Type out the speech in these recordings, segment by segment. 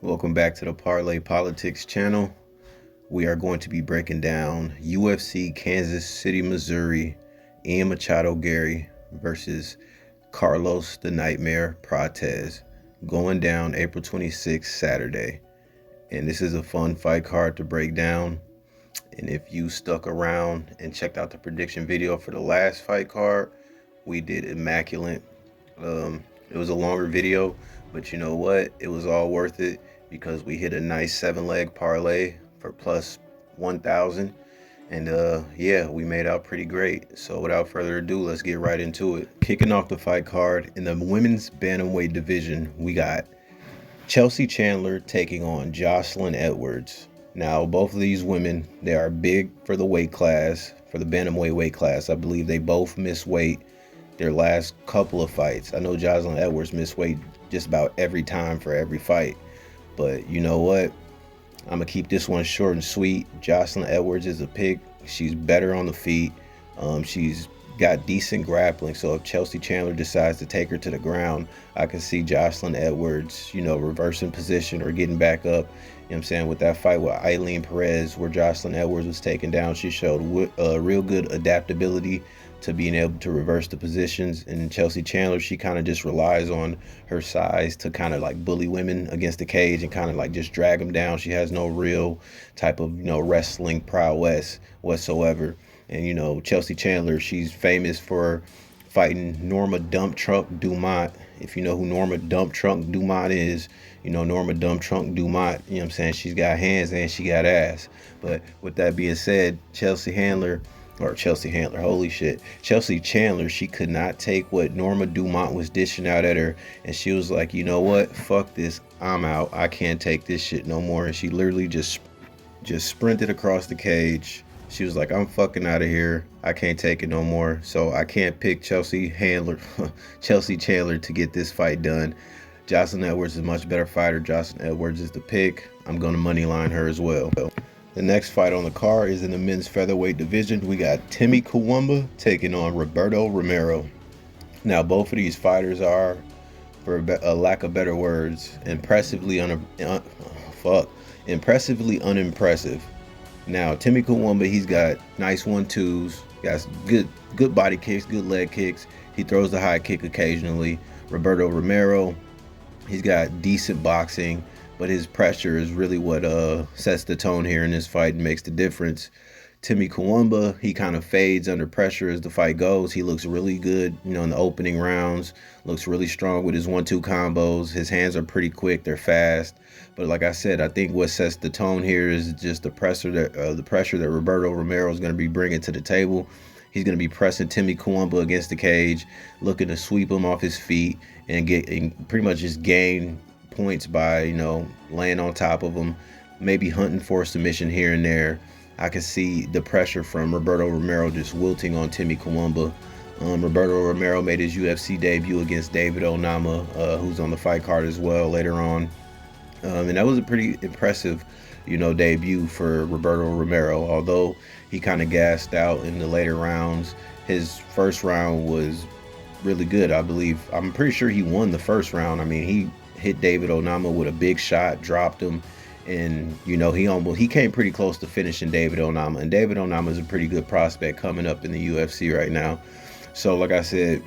Welcome back to the Parlay Politics channel. We are going to be breaking down UFC Kansas City, Missouri, Ian Machado Garry versus Carlos the Nightmare Prates, going down April 26th, Saturday. And this is a fun fight card to break down. And if you stuck around and checked out the prediction video for the last fight card, we did immaculate. It was a longer video, but you know what? It was all worth it because we hit a nice 7-leg parlay for plus 1,000. And yeah, we made out pretty great. So without further ado, let's get right into it. Kicking off the fight card in the women's bantamweight division, we got Chelsea Chandler taking on Jocelyn Edwards. Now, both of these women, they are big for the weight class, for the bantamweight weight class. I believe they both missed weight their last couple of fights. I know Jocelyn Edwards missed weight just about every time for every fight. But you know what? I'm going to keep this one short and sweet. Jocelyn Edwards is a pick. She's better on the feet. She's got decent grappling. So if Chelsea Chandler decides to take her to the ground, I can see Jocelyn Edwards, reversing position or getting back up. You know what I'm saying? With that fight with Eileen Perez, where Jocelyn Edwards was taken down, she showed real good adaptability to being able to reverse the positions. And Chelsea Chandler, she kind of just relies on her size to kind of like bully women against the cage and kind of like just drag them down. She has no real type of, wrestling prowess whatsoever. And, Chelsea Chandler, she's famous for fighting Norma Dump Truck Dumont. If you know who Norma Dump Truck Dumont is, Norma Dump Truck Dumont, you know what I'm saying? She's got hands and she got ass. But with that being said, Chelsea Chandler, holy shit. Chelsea Chandler, she could not take what Norma Dumont was dishing out at her. And she was like, you know what? Fuck this. I'm out. I can't take this shit no more. And she literally just sprinted across the cage. She was like, I'm fucking out of here. I can't take it no more. So I can't pick Chelsea Chandler to get this fight done. Jocelyn Edwards is a much better fighter. Jocelyn Edwards is the pick. I'm going to moneyline her as well. The next fight on the card is in the men's featherweight division. We got Timmy Kawumba taking on Roberto Romero. Now, both of these fighters are, for a lack of better words, impressively unimpressive. Now, Timmy Kawumba, he's got nice 1-2s, got good body kicks, good leg kicks. He throws the high kick occasionally. Roberto Romero, he's got decent boxing, but his pressure is really what sets the tone here in this fight and makes the difference. Timmy Kawumba, he kind of fades under pressure as the fight goes. He looks really good, in the opening rounds. Looks really strong with his 1-2 combos. His hands are pretty quick. They're fast. But like I said, I think what sets the tone here is just the pressure that Roberto Romero is going to be bringing to the table. He's going to be pressing Timmy Kawumba against the cage, looking to sweep him off his feet and pretty much just gain points by, laying on top of him, maybe hunting for a submission here and there. I can see the pressure from Roberto Romero just wilting on Timmy Kawumba. Roberto Romero made his UFC debut against David Onama, who's on the fight card as well later on. And that was a pretty impressive, debut for Roberto Romero. Although he kind of gassed out in the later rounds, his first round was really good. I'm pretty sure he won the first round. I mean, he hit David Onama with a big shot, dropped him. And, he came pretty close to finishing David Onama. And David Onama is a pretty good prospect coming up in the UFC right now. So, like I said,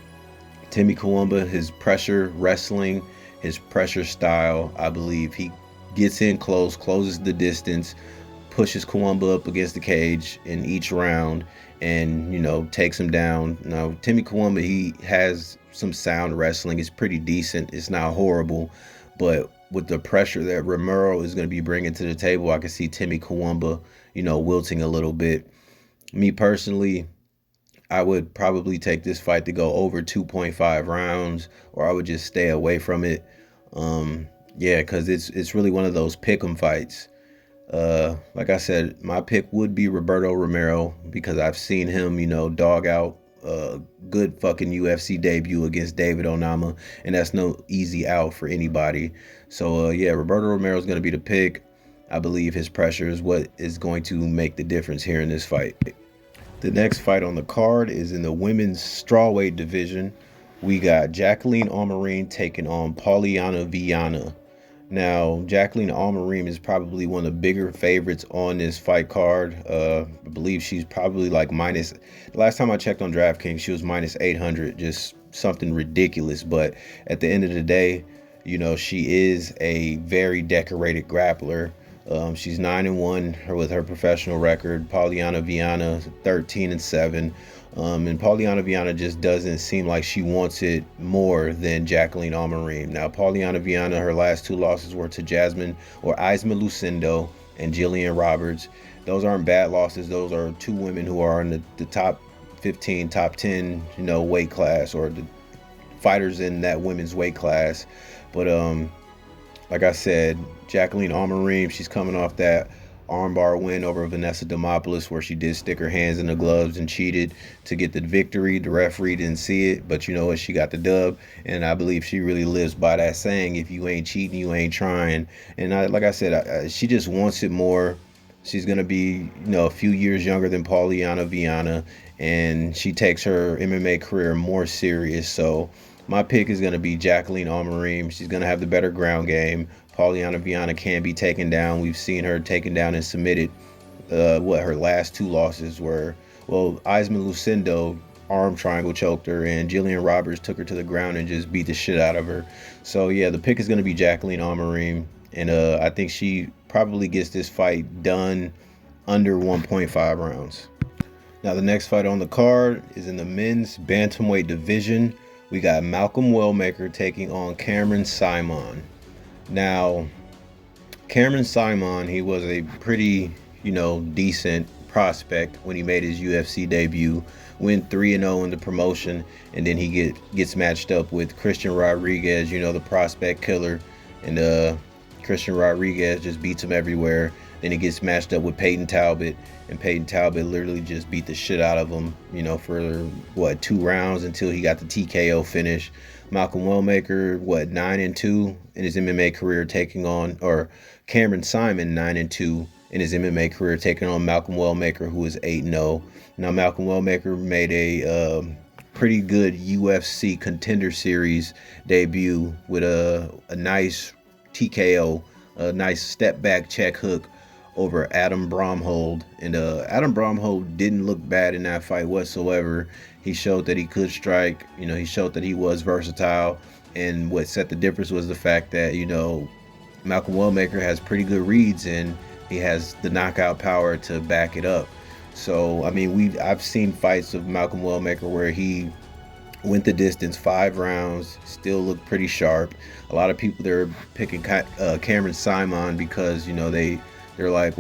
Timmy Kawumba, his pressure wrestling, his pressure style, I believe he gets in close, closes the distance, pushes Kawumba up against the cage in each round and, takes him down. Now, Timmy Kawumba, he has some sound wrestling. It's pretty decent. It's not horrible. But with the pressure that Romero is going to be bringing to the table, I can see Timmy Kawumba, wilting a little bit. Me personally, I would probably take this fight to go over 2.5 rounds, or I would just stay away from it. Yeah, because it's really one of those pick'em fights. Like I said, my pick would be Roberto Romero because I've seen him, dog out good fucking UFC debut against David Onama, and that's no easy out for anybody. So yeah, Roberto Romero is going to be the pick. I believe his pressure is what is going to make the difference here in this fight. The next fight on the card is in the women's strawweight division. We got Jacqueline Almarine taking on Pauliana Viana. Now, Jacqueline Almarim is probably one of the bigger favorites on this fight card. I believe she's probably like minus. The last time I checked on DraftKings, she was minus 800, just something ridiculous. But at the end of the day, she is a very decorated grappler. She's 9-1 with her professional record. Polyana Viana 13-7. And Polyana Viana just doesn't seem like she wants it more than Jacqueline Almarim. Now, Polyana Viana, her last two losses were to Jasmine or Isma Lucindo and Jillian Roberts. Those aren't bad losses. Those are two women who are in the top 15, top 10, weight class, or the fighters in that women's weight class. But like I said, Jacqueline Almarim, she's coming off that armbar win over Vanessa Demopoulos, where she did stick her hands in the gloves and cheated to get the victory. The referee didn't see it, but you know what? She got the dub, and I believe she really lives by that saying: if you ain't cheating, you ain't trying. And like I said, she just wants it more. She's gonna be, a few years younger than Polyana Viana, and she takes her MMA career more serious. So my pick is gonna be Jacqueline Almarim. She's gonna have the better ground game. Polyana Viana can be taken down. We've seen her taken down and submitted. Her last two losses were, Isma Lucindo arm triangle choked her, and Jillian Roberts took her to the ground and just beat the shit out of her. So yeah, the pick is going to be Jacqueline Almarim, and I think she probably gets this fight done under 1.5 rounds. Now the next fight on the card is in the men's bantamweight division. We got Malcolm Wellmaker taking on Cameron Simon. Now, Cameron Simon, he was a pretty, decent prospect when he made his UFC debut. Went 3-0 in the promotion, and then he gets matched up with Christian Rodriguez, the prospect killer. And Christian Rodriguez just beats him everywhere. Then he gets matched up with Peyton Talbot, and Peyton Talbot literally just beat the shit out of him, for 2 rounds until he got the TKO finish. Malcolm Wellmaker, 9-2 in his MMA career, Cameron Simon, 9-2 in his MMA career, taking on Malcolm Wellmaker, who is 8-0. Now, Malcolm Wellmaker made a pretty good UFC Contender Series debut with a nice TKO, a nice step back check hook over Adam Bromhold. And Adam Bromhold didn't look bad in that fight whatsoever. He showed that he could strike. He showed that he was versatile. And what set the difference was the fact that, Malcolm Wellmaker has pretty good reads, and he has the knockout power to back it up. So, I've seen fights of Malcolm Wellmaker where he went the distance, 5 rounds, still looked pretty sharp. A lot of people, they're picking Cameron Simon because, they're like,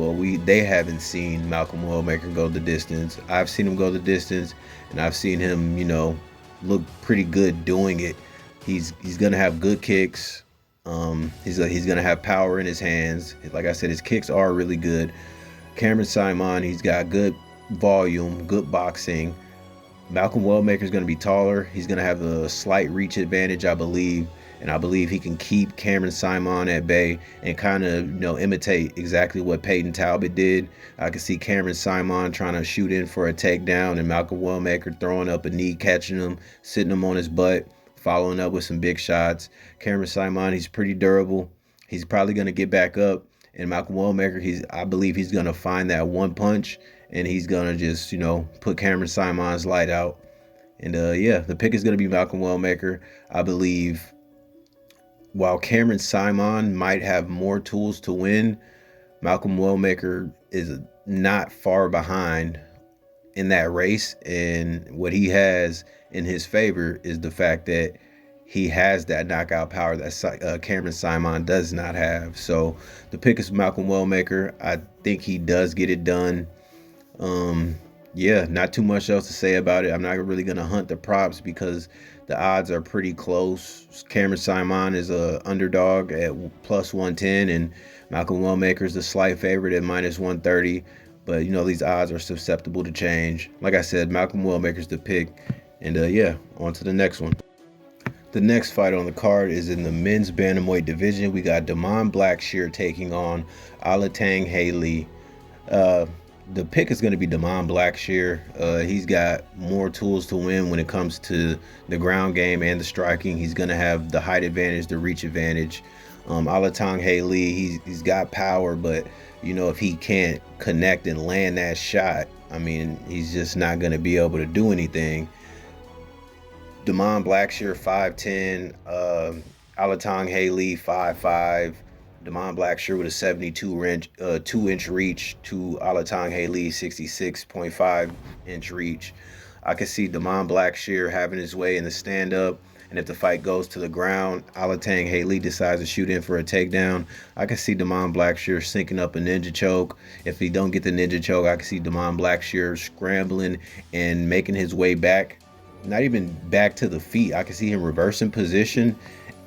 they haven't seen Malcolm Wellmaker go the distance. I've seen him go the distance, and I've seen him, look pretty good doing it. He's gonna have good kicks. He's gonna have power in his hands. Like I said, his kicks are really good. Cameron Simon, he's got good volume, good boxing. Malcolm Wellmaker is going to be taller. He's going to have a slight reach advantage, I believe. And I believe he can keep Cameron Simon at bay and kind of, imitate exactly what Peyton Talbot did. I can see Cameron Simon trying to shoot in for a takedown, and Malcolm Wellmaker throwing up a knee, catching him, sitting him on his butt, following up with some big shots. Cameron Simon, he's pretty durable. He's probably going to get back up. And Malcolm Wellmaker, I believe he's going to find that one punch, and he's going to just, put Cameron Simon's light out. And, the pick is going to be Malcolm Wellmaker. I believe while Cameron Simon might have more tools to win, Malcolm Wellmaker is not far behind in that race. And what he has in his favor is the fact that he has that knockout power that Cameron Simon does not have. So the pick is Malcolm Wellmaker. I think he does get it done. Not too much else to say about it. I'm not really going to hunt the props because the odds are pretty close. Cameron Simon is a underdog at plus 110, and Malcolm Wellmaker is the slight favorite at minus 130. But, these odds are susceptible to change. Like I said, Malcolm Wellmaker's the pick. And, on to the next one. The next fight on the card is in the men's bantamweight division. We got Damon Blackshear taking on Alatang Haley. The pick is going to be Damon Blackshear. He's got more tools to win when it comes to the ground game and the striking. He's going to have the height advantage, the reach advantage. Alatang Lee, he's got power, but if he can't connect and land that shot, I mean, he's just not going to be able to do anything. Damon Blackshear 5'10", Alatang Lee 5'5". Damon Blackshear with a 72-inch 2-inch reach to Alatang Lee 66.5-inch reach. I could see Damon Blackshear having his way in the stand-up, and if the fight goes to the ground, Alatang Lee decides to shoot in for a takedown, I could see Damon Blackshear syncing up a ninja choke. If he don't get the ninja choke, I could see Damon Blackshear scrambling and making his way back. Not even back to the feet. I can see him reversing position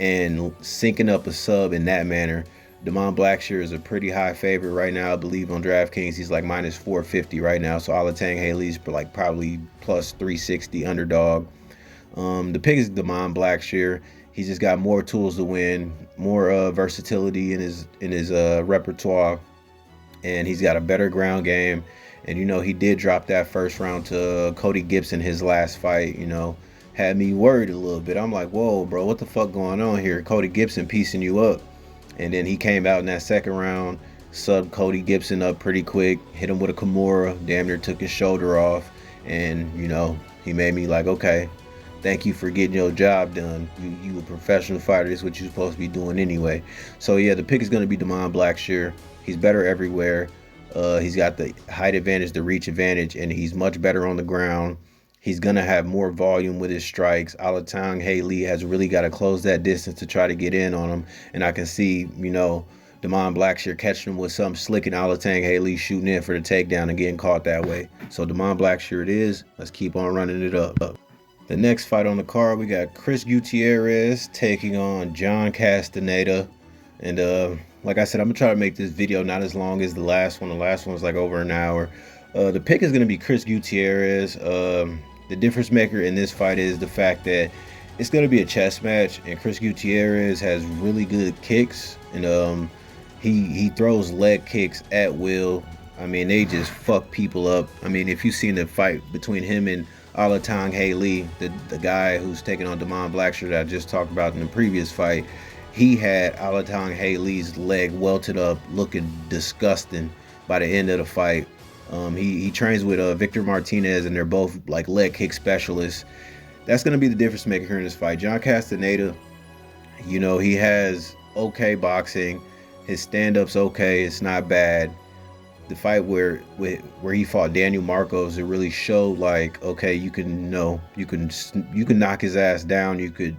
and syncing up a sub in that manner. Damon Blackshear is a pretty high favorite right now. I believe on DraftKings he's like minus 450 right now. So Alatang Lee's like probably plus 360 underdog. The pick is Damon Blackshear. He's just got more tools to win, more versatility in his repertoire, and he's got a better ground game. And he did drop that first round to Cody Gibson his last fight. Had me worried a little bit. I'm like, whoa, bro, what the fuck going on here? Cody Gibson piecing you up. And then he came out in that second round, subbed Cody Gibson up pretty quick, hit him with a Kimura, damn near took his shoulder off. And, he made me like, okay, thank you for getting your job done. You a professional fighter. This is what you're supposed to be doing anyway. So, yeah, the pick is going to be Damon Blackshear. He's better everywhere. He's got the height advantage, the reach advantage, and he's much better on the ground. He's going to have more volume with his strikes. Alatang Lee has really got to close that distance to try to get in on him. And I can see, Damon Blackshear catching him with something slick and Alatang Lee shooting in for the takedown and getting caught that way. So Damon Blackshear it is. Let's keep on running it up. The next fight on the card, we got Chris Gutierrez taking on John Castaneda. And like I said, I'm going to try to make this video not as long as the last one. The last one was like over an hour. The pick is going to be Chris Gutierrez. The difference maker in this fight is the fact that it's going to be a chess match, and Chris Gutierrez has really good kicks, and he throws leg kicks at will. I mean, they just fuck people up. I mean, if you've seen the fight between him and Alatang Lee, the guy who's taking on Damon Blackshear that I just talked about in the previous fight, he had Alatang Lee's leg welted up, looking disgusting by the end of the fight. He trains with Victor Martinez, and they're both like leg kick specialists. That's going to be the difference maker here in this fight. John Castaneda, he has okay boxing. His stand-up's okay. It's not bad. The fight where he fought Daniel Marcos, it really showed like, okay, you can knock his ass down. You could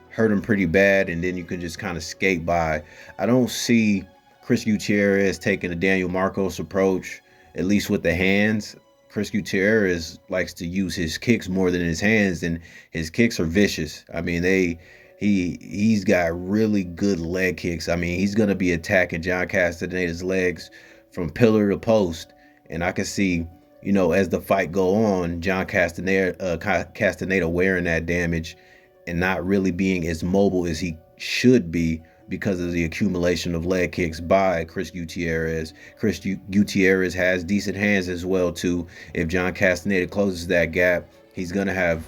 hurt him pretty bad, and then you can just kind of skate by. I don't see Chris Gutierrez taking a Daniel Marcos approach, at least with the hands. Chris Gutierrez likes to use his kicks more than his hands, and his kicks are vicious. I mean, he's got really good leg kicks. I mean, he's going to be attacking John Castaneda's legs from pillar to post. And I can see, as the fight go on, John Castaneda wearing that damage and not really being as mobile as he should be because of the accumulation of leg kicks by Chris Gutierrez. Chris Gutierrez has decent hands as well, too. If John Castaneda closes that gap, he's going to have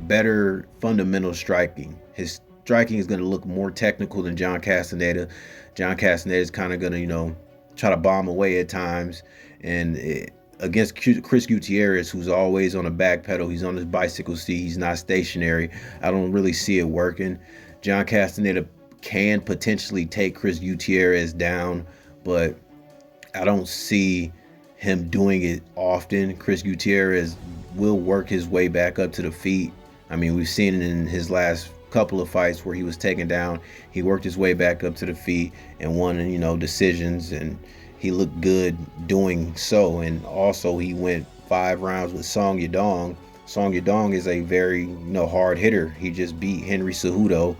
better fundamental striking. His striking is going to look more technical than John Castaneda. John Castaneda is kind of going to, try to bomb away at times. And against Chris Gutierrez, who's always on a back pedal, he's on his bicycle seat, he's not stationary, I don't really see it working. John Castaneda can potentially take Chris Gutierrez down, but I don't see him doing it often. Chris Gutierrez will work his way back up to the feet. I mean, we've seen it in his last couple of fights where he was taken down. He worked his way back up to the feet and won, decisions, and he looked good doing so. And also he went 5 rounds with Song Yadong. Song Yadong is a very, hard hitter. He just beat Henry Cejudo,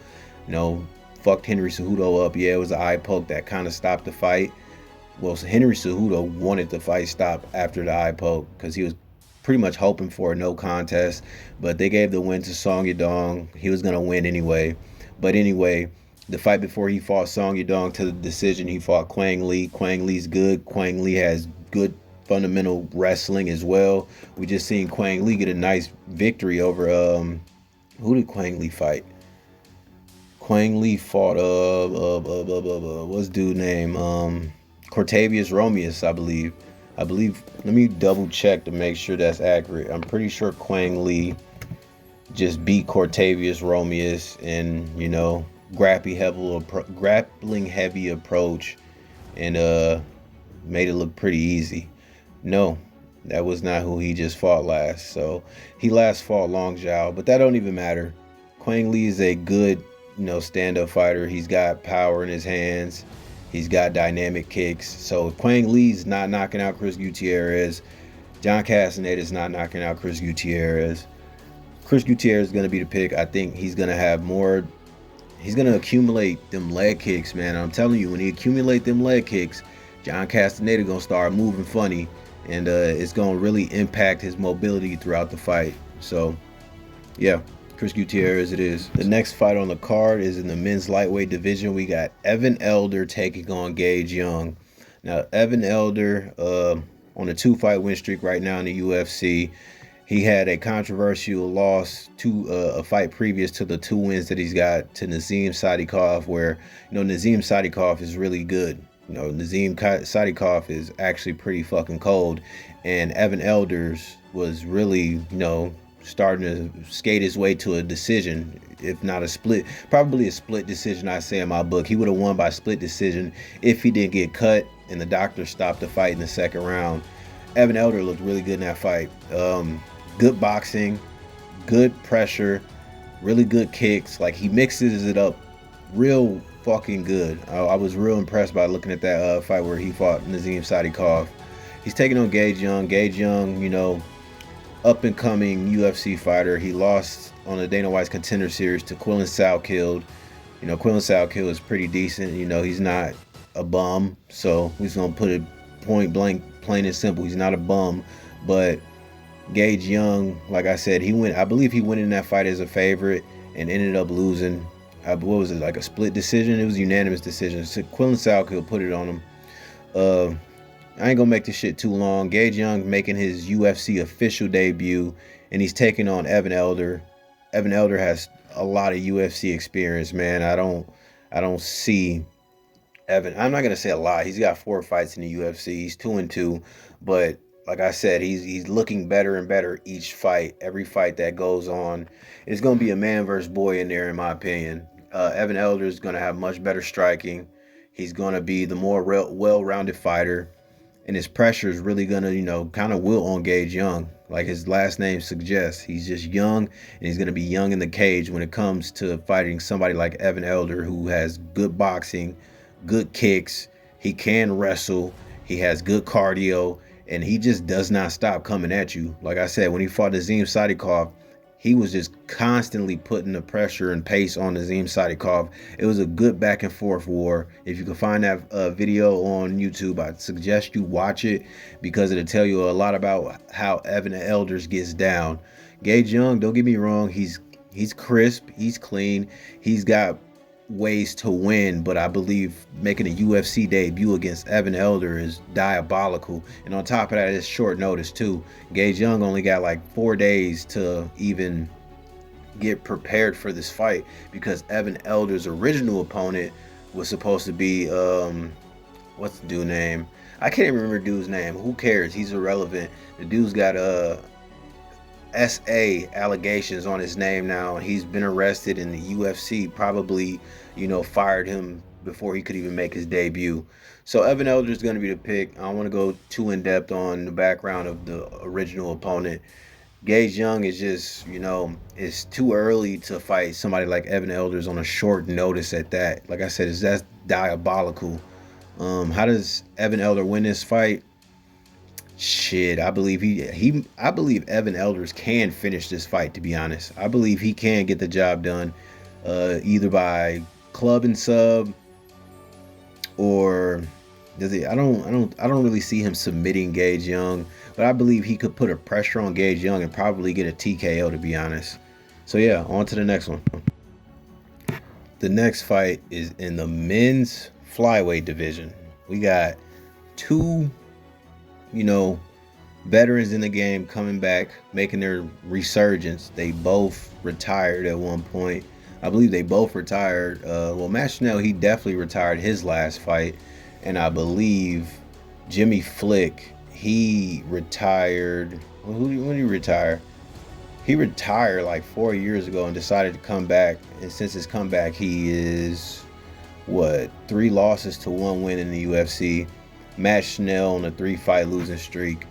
fucked Henry Cejudo up. Yeah, it was an eye poke that kind of stopped the fight. Well, Henry Cejudo wanted the fight stopped after the eye poke because he was pretty much hoping for a no contest, but they gave the win to Song Yadong. He was going to win anyway. But anyway, the fight before he fought Song Yadong to the decision, he fought Quang Lee. Quang Lee's good. Quang Lee has good fundamental wrestling as well. We just seen Quang Lee get a nice victory over, who did Quang Lee fight? Quang Lee fought what's dude name? Cortavius Romeus, I believe. Let me double check to make sure that's accurate. I'm pretty sure Quang Lee just beat Cortavius Romeus and, grappling heavy approach and made it look pretty easy. No, that was not who he just fought last. So he last fought Long Zhao, but that don't even matter. Quang Lee is a good, stand-up fighter. He's got power in his hands. He's got dynamic kicks. So if Quang Lee's not knocking out Chris Gutierrez, John Castaneda is not knocking out Chris Gutierrez. Chris Gutierrez is going to be the pick. I think he's going to have more. He's going to accumulate them leg kicks, man. I'm telling you, when he accumulate them leg kicks, John Castaneda going to start moving funny. And it's going to really impact his mobility throughout the fight. So, yeah, Chris Gutierrez it is. The next fight on the card is in the men's lightweight division. We got Evan Elder taking on Gage Young. Now, Evan Elder on a 2-fight win streak right now in the UFC. He had a controversial loss to a fight previous to the 2 wins that he's got to Nazim Sadikov, where, Nazim Sadikov is really good. Nazim Sadikov is actually pretty fucking cold. And Evan Elders was really, starting to skate his way to a decision, if not a split. Probably a split decision, I say in my book. He would have won by split decision if he didn't get cut and the doctor stopped the fight in the second round. Evan Elder looked really good in that fight. Good boxing, good pressure, really good kicks. Like, he mixes it up real fucking good. I was real impressed by looking at that fight where he fought Nazim Sadikov. He's taking on Gage Young. Gage Young, up and coming UFC fighter. He lost on the Dana White's Contender Series to Quillen Salkild. Quillen Salkild is pretty decent. He's not a bum. So we're just gonna put it point blank, plain and simple. He's not a bum, but Gage Young, like I said, I believe he went in that fight as a favorite and ended up losing. What was it, like a split decision? It was a unanimous decision. So Quillen Salkild put it on him. I ain't gonna make this shit too long. Gage Young making his UFC official debut, and he's taking on Evan Elder. Evan Elder has a lot of UFC experience, man. I don't see Evan. I'm not gonna say a lot. He's got 4 fights in the UFC. He's 2-2, but like I said, he's looking better and better each fight. Every fight that goes on, it's going to be a man versus boy in there, in my opinion. Evan Elder is going to have much better striking. He's going to be the more well-rounded fighter, and his pressure is really going to, kind of will on Gage Young. Like his last name suggests, he's just young, and he's going to be young in the cage when it comes to fighting somebody like Evan Elder, who has good boxing, good kicks. He can wrestle. He has good cardio. And he just does not stop coming at you. Like I said, when he fought Nazim Sadikov, he was just constantly putting the pressure and pace on Nazim Sadikov. It was a good back and forth war. If you can find that video on YouTube, I suggest you watch it because it'll tell you a lot about how Evan Elders gets down. Gage Young, don't get me wrong, he's crisp, he's clean, he's got ways to win, but I believe making a UFC debut against Evan Elder is diabolical. And on top of that, it's short notice too. Gage Young only got like 4 days to even get prepared for this fight because Evan Elder's original opponent was supposed to be what's the dude's name? I can't even remember the dude's name. Who cares? He's irrelevant. The dude's got SA allegations on his name now. He's been arrested, and the UFC probably, fired him before he could even make his debut. So Evan Elder is going to be the pick. I don't want to go too in depth on the background of the original opponent. Gage Young is just, it's too early to fight somebody like Evan Elders on a short notice at that. Like I said, that's diabolical. How does Evan Elder win this fight? Shit, I believe I believe Evan Elders can finish this fight, to be honest. I believe he can get the job done, either by club and sub, or does he? I don't really see him submitting Gage Young, but I believe he could put a pressure on Gage Young and probably get a TKO, to be honest. So yeah, on to the next one. The next fight is in the men's flyweight division. We got two veterans in the game coming back, making their resurgence. They both retired at one point. I believe they both retired. Well, Matt Schnell, he definitely retired his last fight, and I believe Jimmy Flick, he retired. When did he retire? He retired like 4 years ago and decided to come back. And since his comeback, he is what, 3 losses to 1 win in the UFC. Matt Schnell on a 3-fight losing streak.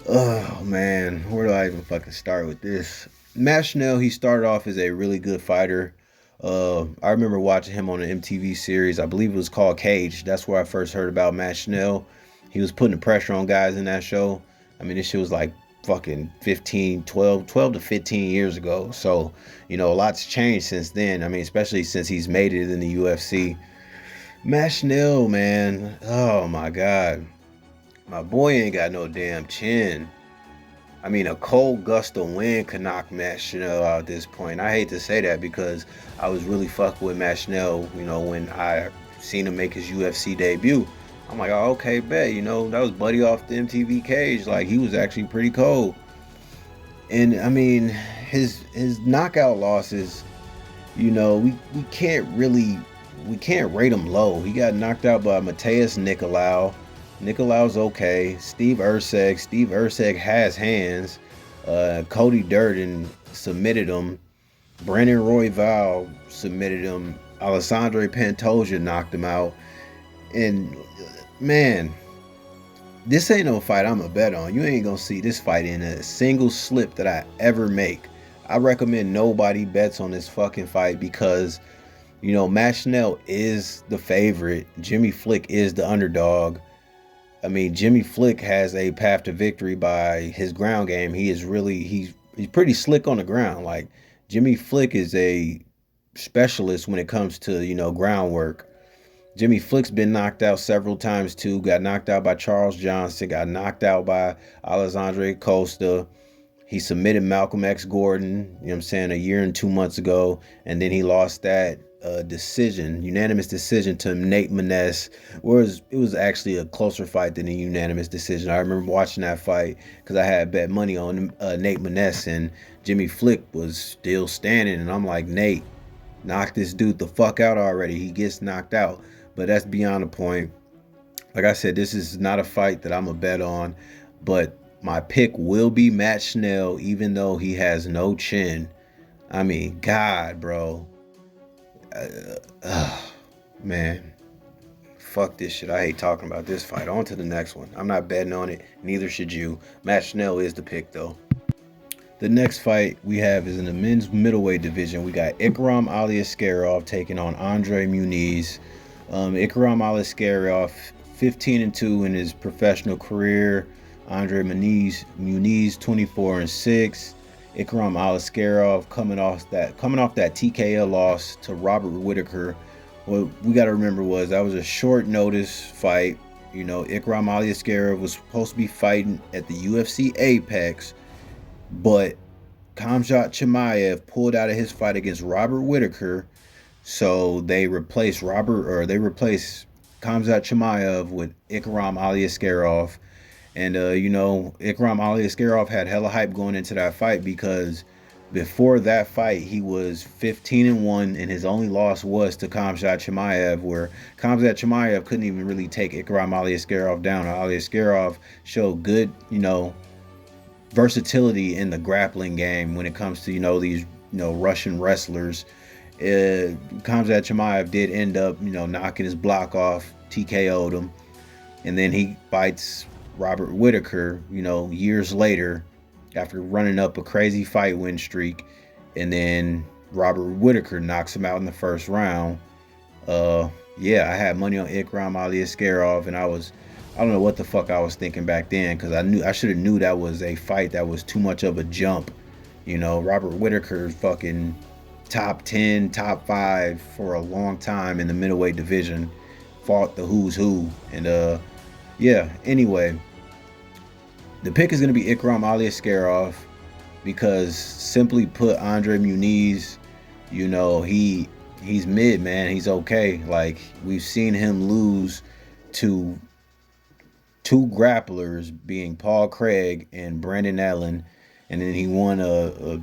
Oh man, where do I even fucking start with this? Matt Schnell, he started off as a really good fighter. I remember watching him on an MTV series. I believe it was called Cage. That's where I first heard about Matt Schnell. He was putting the pressure on guys in that show. I mean, this shit was like fucking 12 to 15 years ago. So, a lot's changed since then. I mean, especially since he's made it in the UFC. Matt Schnell, man. Oh my God. My boy ain't got no damn chin. I mean, a cold gust of wind could knock Matt Schnell out at this point. I hate to say that because I was really fucking with Matt Schnell, when I seen him make his UFC debut. I'm like, oh, okay, bet, that was Buddy off the MTV Cage. Like, he was actually pretty cold. And, I mean, his knockout losses, we can't rate him low. He got knocked out by Mateus Nicolau. Nicolau's okay. Steve Erceg has hands. Cody Durden submitted him. Brandon Royval submitted him. Alessandro Pantoja knocked him out. And man, this ain't no fight I'm a bet on. You ain't gonna see this fight in a single slip that I ever make. I recommend nobody bets on this fucking fight because, Matt Schnell is the favorite. Jimmy Flick is the underdog. I mean, Jimmy Flick has a path to victory by his ground game. He's pretty slick on the ground. Like, Jimmy Flick is a specialist when it comes to, groundwork. Jimmy Flick's been knocked out several times too. Got knocked out by Charles Johnson. Got knocked out by Alexandre Costa. He submitted Malcolm X Gordon, a year and 2 months ago. And then he lost that unanimous decision to Nate Maness. Whereas it was actually a closer fight than a unanimous decision. I remember watching that fight because I had bet money on Nate Maness, and Jimmy Flick was still standing. And I'm like, Nate, knock this dude the fuck out already. He gets knocked out. But that's beyond the point. Like I said, this is not a fight that I'm a bet on. But my pick will be Matt Schnell, even though he has no chin. I mean, God, bro. Man, fuck this shit. I hate talking about this fight. On to the next one. I'm not betting on it. Neither should you. Matt Schnell is the pick, though. The next fight we have is in the men's middleweight division. We got Ikram Aliaskarov taking on Andre Muniz. Ikram Aliaskarov, 15-2 in his professional career. Andre Muniz, 24-6. Ikram Aliaskarov coming off that TKO loss to Robert Whitaker. What we got to remember was that was a short notice fight. Ikram Aliaskarov was supposed to be fighting at the UFC Apex, but Khamzat Chimaev pulled out of his fight against Robert Whitaker, so they replaced Khamzat Chimaev with Ikram Aliaskarov. And, Ikram Aliaskarov had hella hype going into that fight because before that fight, he was 15-1, and his only loss was to Khamzat Chimaev, where Khamzat Chimaev couldn't even really take Ikram Aliaskarov down. Aliaskarov showed good, versatility in the grappling game when it comes to, these, Russian wrestlers. Khamzat Chimaev did end up, knocking his block off, TKO'd him, and then he fights Robert Whitaker, years later, after running up a crazy fight win streak, and then Robert Whitaker knocks him out in the first round. I had money on Ikram Aliaskarov, and I don't know what the fuck I was thinking back then, because I should have knew that was a fight that was too much of a jump. Robert Whitaker fucking top 10, top 5 for a long time in the middleweight division, fought the who's who, and anyway, the pick is going to be Ikram Aliaskarov because, simply put, Andre Muniz, he's mid, man. He's okay. Like, we've seen him lose to two grapplers, being Paul Craig and Brandon Allen, and then he won a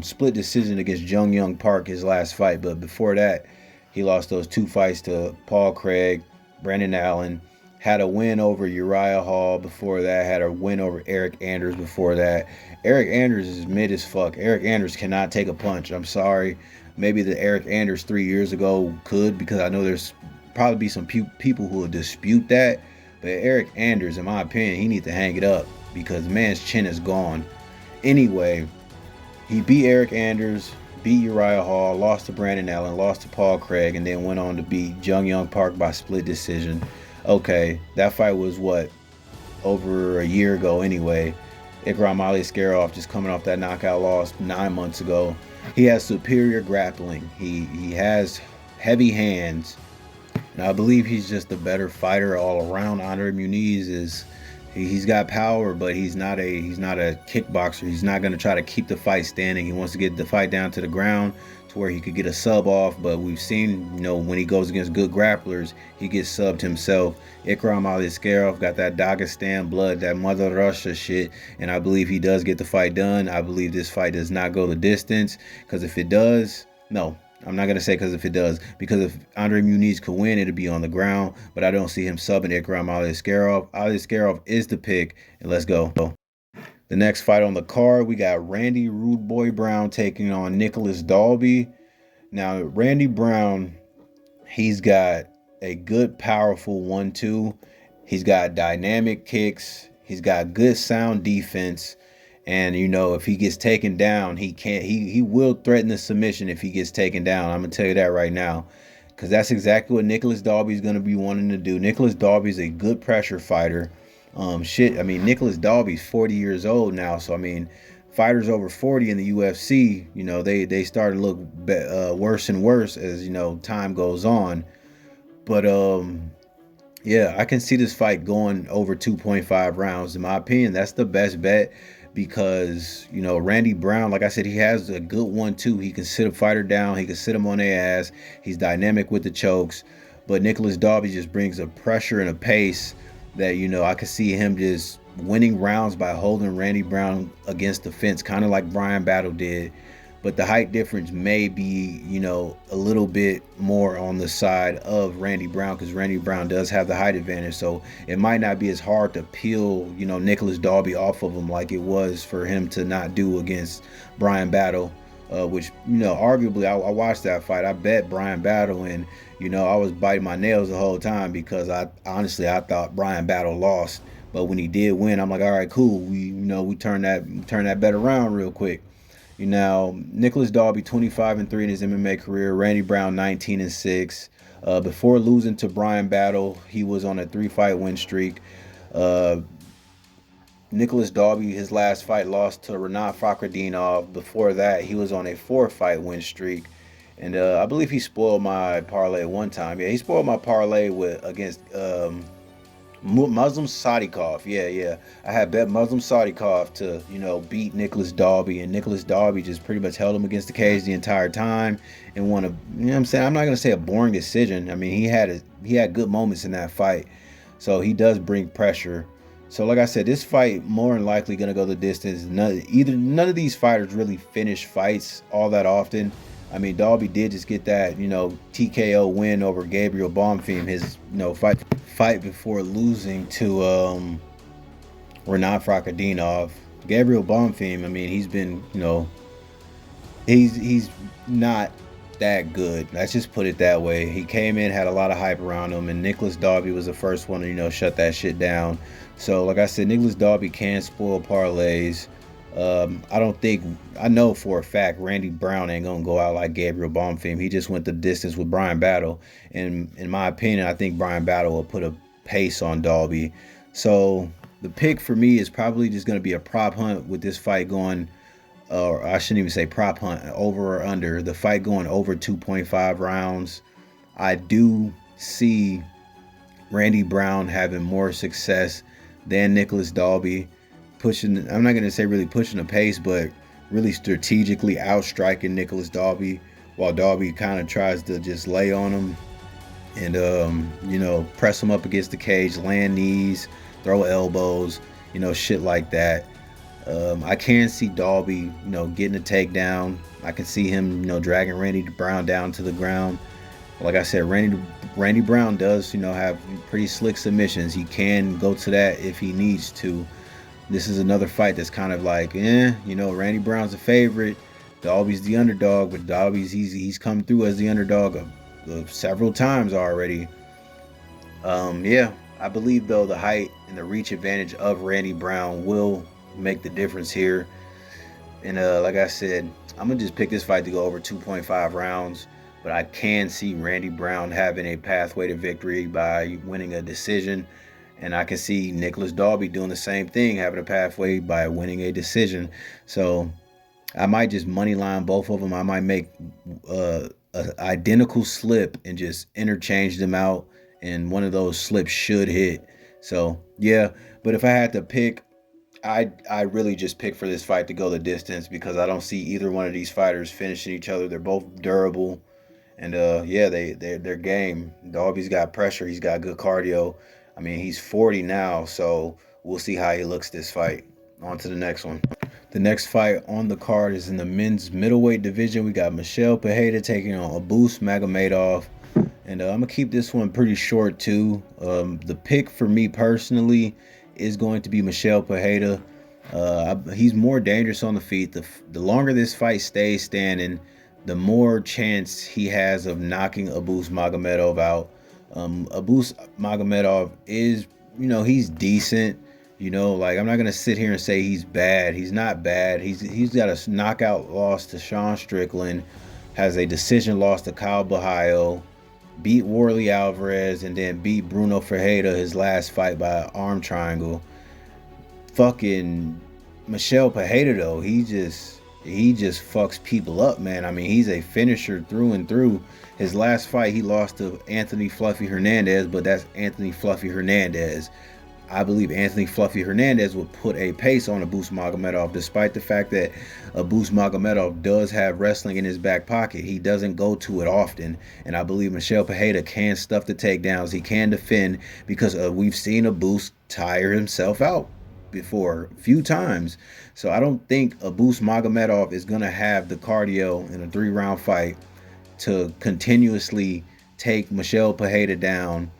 split decision against Jung Young Park his last fight. But before that, he lost those 2 fights to Paul Craig, Brandon Allen. Had a win over Uriah Hall before that. Had a win over Eric Anders before that. Eric Anders is mid as fuck. Eric Anders cannot take a punch. I'm sorry. Maybe the Eric Anders 3 years ago could, because I know there's probably be some people who will dispute that. But Eric Anders, in my opinion, he needs to hang it up because the man's chin is gone. Anyway, he beat Eric Anders, beat Uriah Hall, lost to Brandon Allen, lost to Paul Craig, and then went on to beat Jung Young Park by split decision. Okay, that fight was what, over a year ago anyway. Ikram Aliskerov just coming off that knockout loss 9 months ago. He has superior grappling. He has heavy hands. And I believe he's just a better fighter all around. Andre Muniz he's got power, but he's not a kickboxer. He's not going to try to keep the fight standing. He wants to get the fight down to the ground to where he could get a sub off. But we've seen, when he goes against good grapplers, he gets subbed himself. Ikram Aliskerov got that Dagestan blood, that Mother Russia shit, and I believe he does get the fight done. I believe this fight does not go the distance, because if it does, no. I'm not going to say because if it does, because if Andre Muniz could win, it'll be on the ground, but I don't see him subbing Ikram Aliskerov. Aliskerov is the pick, and let's go. The next fight on the card, we got Randy Rude Boy Brown taking on Nicholas Dalby. Now, Randy Brown, he's got a good, powerful 1-2. He's got dynamic kicks. He's got good sound defense. And if he gets taken down, he will threaten the submission if he gets taken down. I'm gonna tell you that right now, because that's exactly what Nicholas Dalby is gonna be wanting to do. Nicholas Dalby is a good pressure fighter. Nicholas Dalby's 40 years old now, so fighters over 40 in the UFC, they start to look worse and worse as time goes on. But yeah, I can see this fight going over 2.5 rounds. In my opinion, that's the best bet. Because, Randy Brown, like I said, he has a good 1-2. He can sit a fighter down. He can sit him on their ass. He's dynamic with the chokes. But Nicholas Dalby just brings a pressure and a pace that, I could see him just winning rounds by holding Randy Brown against the fence, kind of like Bryan Battle did. But the height difference may be, a little bit more on the side of Randy Brown, because Randy Brown does have the height advantage. So it might not be as hard to peel, Nicholas Dalby off of him like it was for him to not do against Bryan Battle, which, arguably I watched that fight. I bet Bryan Battle, and, I was biting my nails the whole time because I thought Bryan Battle lost. But when he did win, I'm like, all right, cool. We turn that bet around real quick. Nicholas Dalby 25-3 in his MMA career. Randy Brown 19-6. Before losing to Bryan Battle, he was on a 3-fight win streak. Nicholas Dalby, his last fight, lost to Rinat Fakhretdinov. Before that, he was on a 4-fight win streak. And I believe he spoiled my parlay one time. Yeah, he spoiled my parlay against Muslim Sadikov. Yeah. I had bet Muslim Sadikov to, beat Nicholas Dalby, and Nicholas Dalby just pretty much held him against the cage the entire time and won I'm not going to say a boring decision. He had good moments in that fight. So he does bring pressure. So like I said, this fight more than likely going to go the distance. None of these fighters really finish fights all that often. Dalby did just get that, TKO win over Gabriel Bonfim, his, fight before losing to Rinat Fakhretdinov. Gabriel Bonfim, he's been, he's not that good. Let's just put it that way. He came in, had a lot of hype around him, and Nicholas Dalby was the first one to, shut that shit down. So, like I said, Nicholas Dalby can spoil parlays. I know for a fact Randy Brown ain't gonna go out like Gabriel Bonfim. He just went the distance with Bryan Battle, and in my opinion, I think Bryan Battle will put a pace on Dalby. So the pick for me is probably just gonna be a prop hunt with this fight going, or I shouldn't even say prop hunt, over or under. The fight going over 2.5 rounds. I do see Randy Brown having more success than Nicholas Dalby. I'm not going to say really pushing the pace, but really strategically outstriking Nicholas Dalby, while Dalby kind of tries to just lay on him and, press him up against the cage, land knees, throw elbows, shit like that. I can see Dalby, getting a takedown. I can see him, dragging Randy Brown down to the ground. Like I said, Randy Brown does, have pretty slick submissions. He can go to that if he needs to. This is another fight that's kind of like, Randy Brown's a favorite. Dalby's the underdog, but Dalby's he's come through as the underdog several times already. Yeah, I believe though the height and the reach advantage of Randy Brown will make the difference here. And like I said, I'm gonna just pick this fight to go over 2.5 rounds. But I can see Randy Brown having a pathway to victory by winning a decision. And I can see Nicholas Dalby doing the same thing, having a pathway by winning a decision. So I might just money line both of them. I might make an identical slip and just interchange them out. And one of those slips should hit. So, yeah. But if I had to pick, I really just pick for this fight to go the distance because I don't see either one of these fighters finishing each other. They're both durable. And yeah, they're game. Dalby's got pressure. He's got good cardio. I mean, he's 40 now, so we'll see how he looks this fight. On to the next one. The next fight on the card is in the men's middleweight division. We got Michel Pereira taking on Abus Magomedov. And I'm going to keep this one pretty short, too. The pick for me personally is going to be Michel Pereira. He's more dangerous on the feet. The longer this fight stays standing, the more chance he has of knocking Abus Magomedov out. Abus Magomedov is, he's decent. Like I'm not gonna sit here and say he's bad. He's not bad. He's got a knockout loss to Sean Strickland, has a decision loss to Kyle Bahayo, beat Warley Alvarez, and then beat Bruno Ferreira his last fight by arm triangle. Fucking Michel Pereira though, he just fucks people up, man. I mean, he's a finisher through and through. His last fight, he lost to Anthony Fluffy Hernandez, but that's Anthony Fluffy Hernandez. I believe Anthony Fluffy Hernandez would put a pace on Abus Magomedov, despite the fact that Abus Magomedov does have wrestling in his back pocket. He doesn't go to it often, and I believe Michel Pereira can stuff the takedowns. He can defend because we've seen Abus tire himself out before a few times. So I don't think Abus Magomedov is going to have the cardio in a 3-round fight to continuously take Michel Pereira down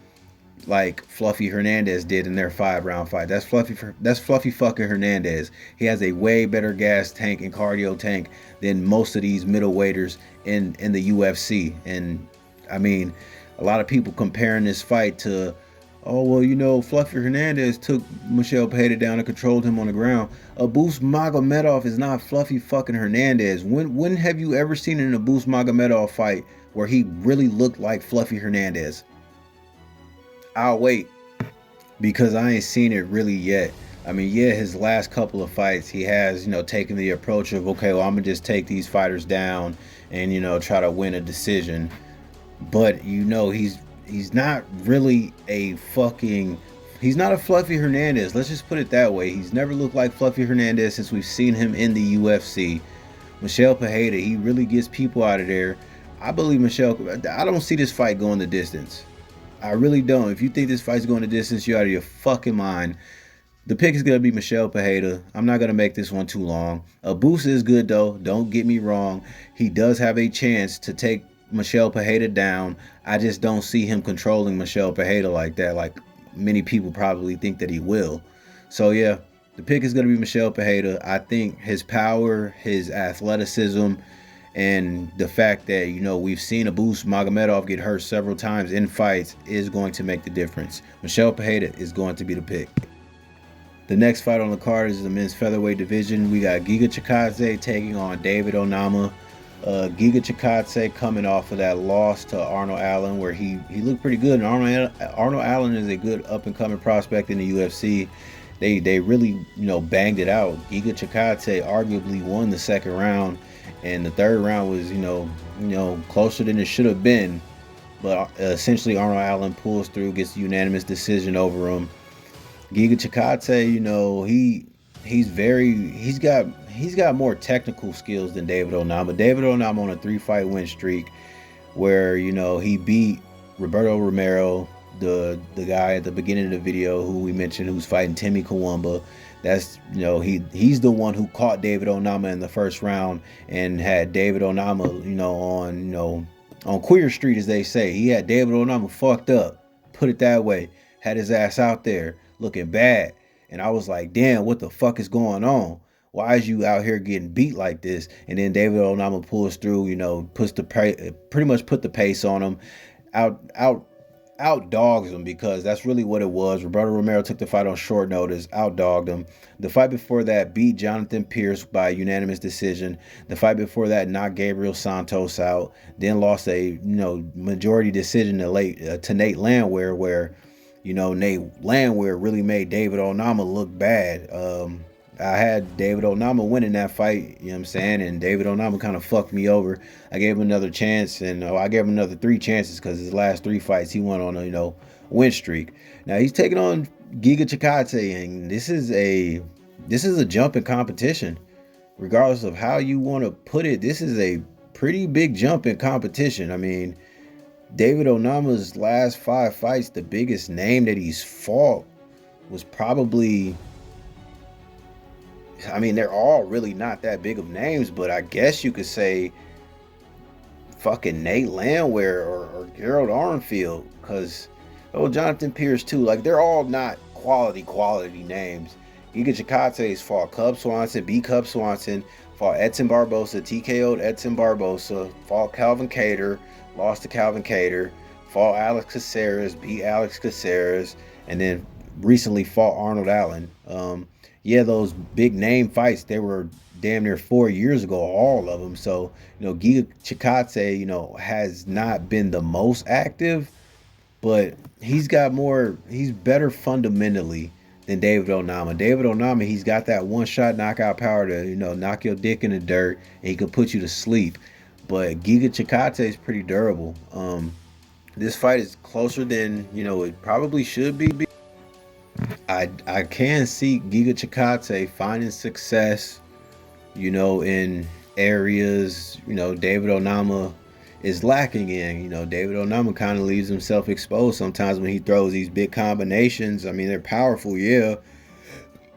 like Fluffy Hernandez did in their 5-round fight. That's Fluffy fucking Hernandez. He has a way better gas tank and cardio tank than most of these middleweighters in the UFC. And I mean, a lot of people comparing this fight to, oh, well, Fluffy Hernandez took Michel Pereira down and controlled him on the ground. Abus Magomedov is not Fluffy fucking Hernandez. When have you ever seen an Abus Magomedov fight where he really looked like Fluffy Hernandez? I'll wait because I ain't seen it really yet. I mean, yeah, his last couple of fights, he has, taken the approach of, okay, well, I'm going to just take these fighters down and, try to win a decision. But, he's not really he's not a Fluffy Hernandez. Let's just put it that way. He's never looked like Fluffy Hernandez since we've seen him in the UFC. Michel Pereira, he really gets people out of there. I believe I don't see this fight going the distance. I really don't. If you think this fight's going the distance, you're out of your fucking mind. The pick is going to be Michel Pereira. I'm not going to make this one too long. Abus is good, though. Don't get me wrong. He does have a chance to take Michel Pereira down. I just don't see him controlling Michel Pereira like that, like many people probably think that he will. So, yeah, the pick is going to be Michel Pereira. I think his power, his athleticism, and the fact that, we've seen Abus Magomedov get hurt several times in fights is going to make the difference. Michel Pereira is going to be the pick. The next fight on the card is the men's featherweight division. We got Giga Chikadze taking on David Onama. Giga Chikadze coming off of that loss to Arnold Allen where he looked pretty good. And Arnold Allen is a good up-and-coming prospect in the UFC. They really, banged it out. Giga Chikadze arguably won the second round. And the third round was, closer than it should have been. But essentially, Arnold Allen pulls through, gets a unanimous decision over him. Giga Chikadze, he's got more technical skills than David Onama. David Onama on a 3-fight win streak, where he beat Roberto Romero, the guy at the beginning of the video who we mentioned who's fighting Timmy Kawamba. That's, he's the one who caught David Onama in the first round and had David Onama, on Queer Street, as they say. He had David Onama fucked up, put it that way, had his ass out there looking bad. And I was like, damn, what the fuck is going on? Why is you out here getting beat like this? And then David Onama pulls through, pretty much put the pace on him, out dogs him, because that's really what it was. Roberto Romero took the fight on short notice, out dogged him. The fight before that beat Jonathan Pierce by unanimous decision. The fight before that knocked Gabriel Santos out. Then lost a majority decision to Nate Landwehr, where Nate Landwehr really made David Onama look bad. I had David Onama winning that fight, you know what I'm saying? And David Onama kind of fucked me over. I gave him another chance, and I gave him another 3 chances because his last 3 fights he went on a win streak. Now he's taking on Giga Chikadze, and this is a jump in competition. Regardless of how you want to put it, this is a pretty big jump in competition. I mean, David Onama's last 5 fights, the biggest name that he's fought was probably, I mean, they're all really not that big of names, but I guess you could say fucking Nate Landwehr or Gerald Armfield, because Jonathan Pierce too. Like, they're all not quality names. Giga Chikadze's fought Cub Swanson, beat Cub Swanson, fought Edson Barbosa, TKO'd Edson Barbosa, fought Calvin Kattar, lost to Calvin Kattar, fought Alex Caceres, beat Alex Caceres, and then recently fought Arnold Allen. Those big name fights, they were damn near 4 years ago, all of them. So, Giga Chikadze, has not been the most active, but he's better fundamentally than David Onama. David Onama, he's got that one-shot knockout power to, knock your dick in the dirt, and he can put you to sleep. But Giga Chikadze is pretty durable. This fight is closer than, it probably should be. I can see Giga Chikadze finding success, in areas, David Onama is lacking in. David Onama kind of leaves himself exposed sometimes when he throws these big combinations. I mean, they're powerful, yeah.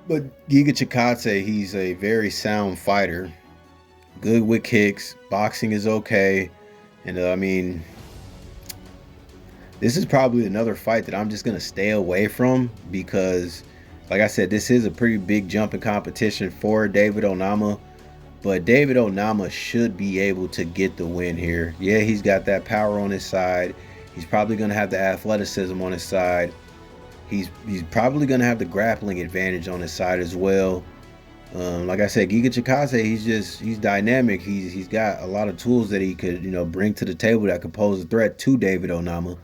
But Giga Chikadze, he's a very sound fighter. Good with kicks. Boxing is okay. And, this is probably another fight that I'm just going to stay away from because, like I said, this is a pretty big jump in competition for David Onama. But David Onama should be able to get the win here. Yeah, he's got that power on his side. He's probably going to have the athleticism on his side. He's probably going to have the grappling advantage on his side as well. Like I said, Giga Chikadze, he's dynamic. He's got a lot of tools that he could, bring to the table that could pose a threat to David Onama.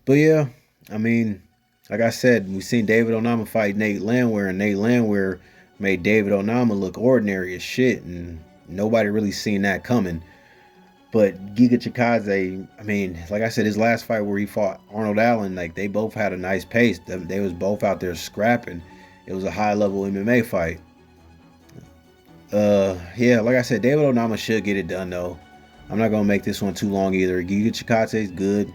But yeah, like I said, we've seen David Onama fight Nate Landwehr, and Nate Landwehr made David Onama look ordinary as shit, and nobody really seen that coming. But Giga Chikadze, like I said, his last fight where he fought Arnold Allen, like, they both had a nice pace. They was both out there scrapping. It was a high-level MMA fight. Like I said, David Onama should get it done, though. I'm not going to make this one too long either. Giga Chikadze is good.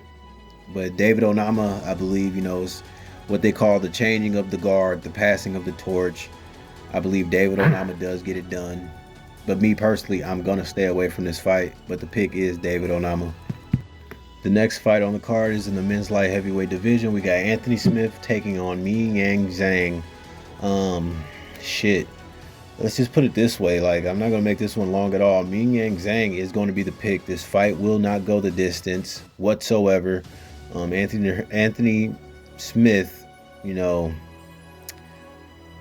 But David Onama, I believe, is what they call the changing of the guard, the passing of the torch. I believe David Onama does get it done. But me personally, I'm going to stay away from this fight. But the pick is David Onama. The next fight on the card is in the men's light heavyweight division. We got Anthony Smith taking on Ming Yang Zhang. Let's just put it this way. Like, I'm not going to make this one long at all. Ming Yang Zhang is going to be the pick. This fight will not go the distance whatsoever. Anthony Smith,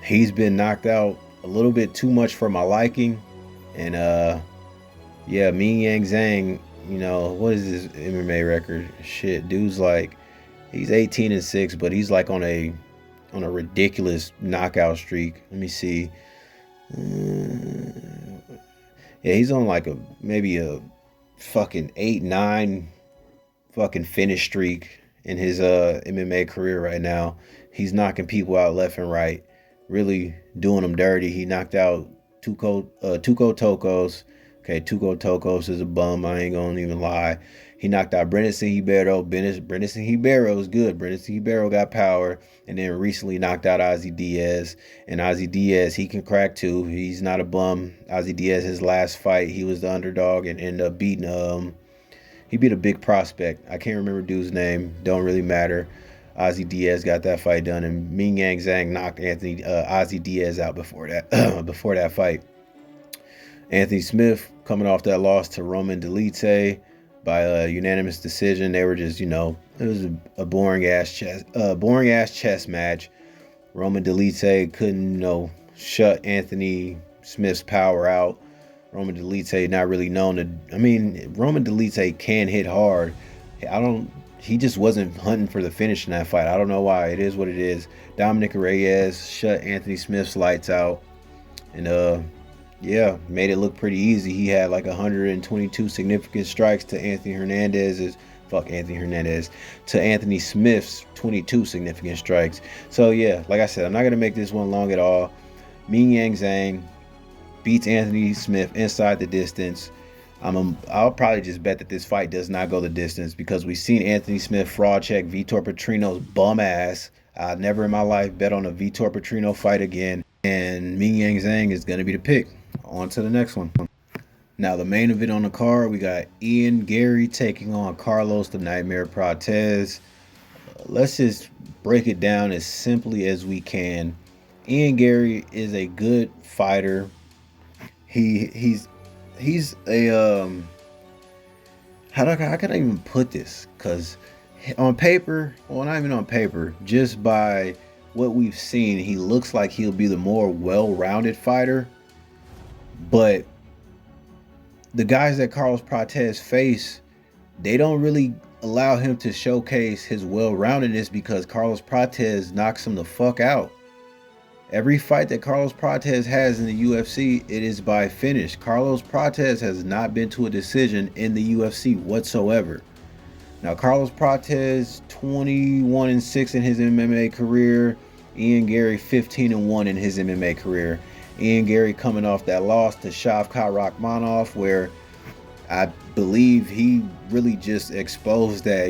he's been knocked out a little bit too much for my liking. And Ming Yang Zhang, what is his MMA record? Shit, dude's like, he's 18-6, but he's like on a ridiculous knockout streak. Let me see. He's on like maybe a fucking 8-9 fucking finish streak in his MMA career right now. He's knocking people out left and right, really doing them dirty. He knocked out Tuco Tokos. Okay, Tuco Tokos is a bum. I ain't gonna even lie. He knocked out Brennison Ribeiro. Brennison Ribeiro is good. Brennison Ribeiro got power, and then recently knocked out Ozzy Diaz. And Ozzy Diaz, he can crack too. He's not a bum. Ozzy Diaz, his last fight, he was the underdog and ended up beating he beat a big prospect. I can't remember dude's name. Don't really matter. Ozzy Diaz got that fight done, and Ming Yang Zhang knocked Ozzy Diaz out before that before that fight. Anthony Smith coming off that loss to Roman Dolidze by a unanimous decision. They were just, it was a boring ass chess match. Roman Dolidze couldn't, shut Anthony Smith's power out. Roman Dolidze not really known to. Roman Dolidze can hit hard. He just wasn't hunting for the finish in that fight. I don't know why. It is what it is. Dominic Reyes shut Anthony Smith's lights out, and made it look pretty easy. He had like 122 significant strikes to Anthony Smith's 22 significant strikes. So yeah, like I said, I'm not gonna make this one long at all. Ming Yang Zhang beats Anthony Smith inside the distance. I'll probably just bet that this fight does not go the distance, because we've seen Anthony Smith fraud check Vitor Petrino's bum ass. I'll never in my life bet on a Vitor Petrino fight again. And Ming Yang Zhang is going to be the pick. On to the next one. Now, the main event on the card, we got Garry taking on Carlos the Nightmare Prates. Let's just break it down as simply as we can. Garry is a good fighter. He's a how can I even put this? Because on paper, well, not even on paper, just by what we've seen, he looks like he'll be the more well-rounded fighter. But the guys that Carlos Prates face, they don't really allow him to showcase his well-roundedness, because Carlos Prates knocks him the fuck out. Every fight that Carlos Prates has in the UFC, it is by finish. Carlos Prates has not been to a decision in the UFC whatsoever. Now, Carlos Prates, 21-6 in his MMA career. Garry, 15-1 in his MMA career. Garry coming off that loss to Shavkat Rakhmonov, where I believe he really just exposed that,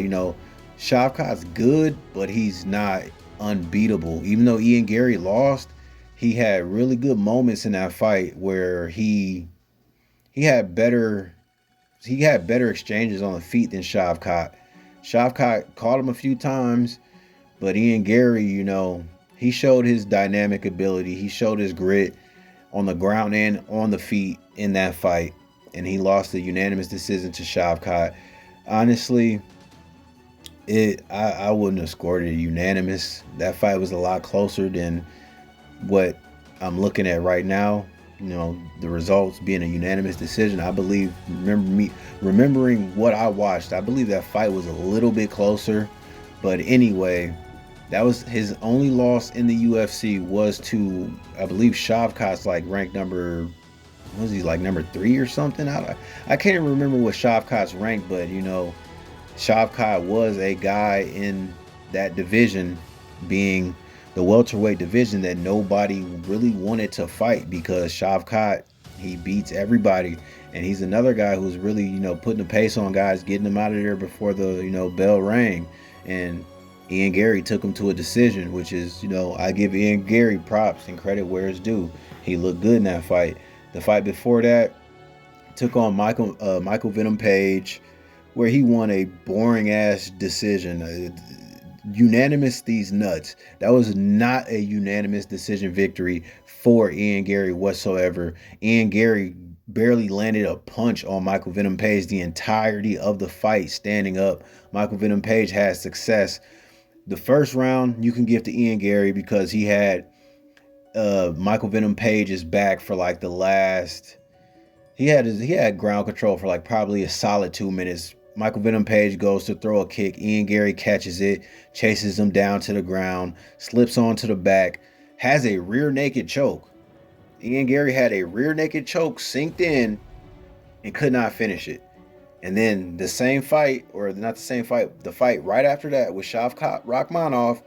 Shavkat's good, but he's not unbeatable. Even though Garry lost, he had really good moments in that fight where he had better exchanges on the feet than Shavkat. Shavkat caught him a few times, but Garry, he showed his dynamic ability. He showed his grit on the ground and on the feet in that fight, and he lost the unanimous decision to Shavkat. Honestly, I wouldn't have scored it unanimous. That fight was a lot closer than what I'm looking at right now. The results being a unanimous decision. I believe, remembering what I watched, I believe that fight was a little bit closer. But anyway, that was his only loss in the UFC, was to, I believe, Shavkat's ranked number, was he number 3 or something? I can't even remember what Shavkat's ranked, but Shavkat was a guy in that division, being the welterweight division, that nobody really wanted to fight, because Shavkat, he beats everybody, and he's another guy who's really, putting the pace on guys, getting them out of there before the, bell rang. And Garry took him to a decision, which is, I give Garry props and credit where it's due. He looked good in that fight. The fight before that, took on Michael Venom Page, where he won a boring ass decision. Unanimous these nuts. That was not a unanimous decision victory for Garry whatsoever. Garry barely landed a punch on Michael Venom Page the entirety of the fight standing up. Michael Venom Page had success. The first round you can give to Garry, because he had Michael Venom Page's back for the last. He had ground control for probably a solid 2 minutes. Michael Venom Page goes to throw a kick. Garry catches it, chases him down to the ground, slips onto the back, has a rear naked choke. Garry had a rear naked choke synced in and could not finish it. And then the same fight, or not the same fight, the fight right after that with Shavkat Rakhmonov,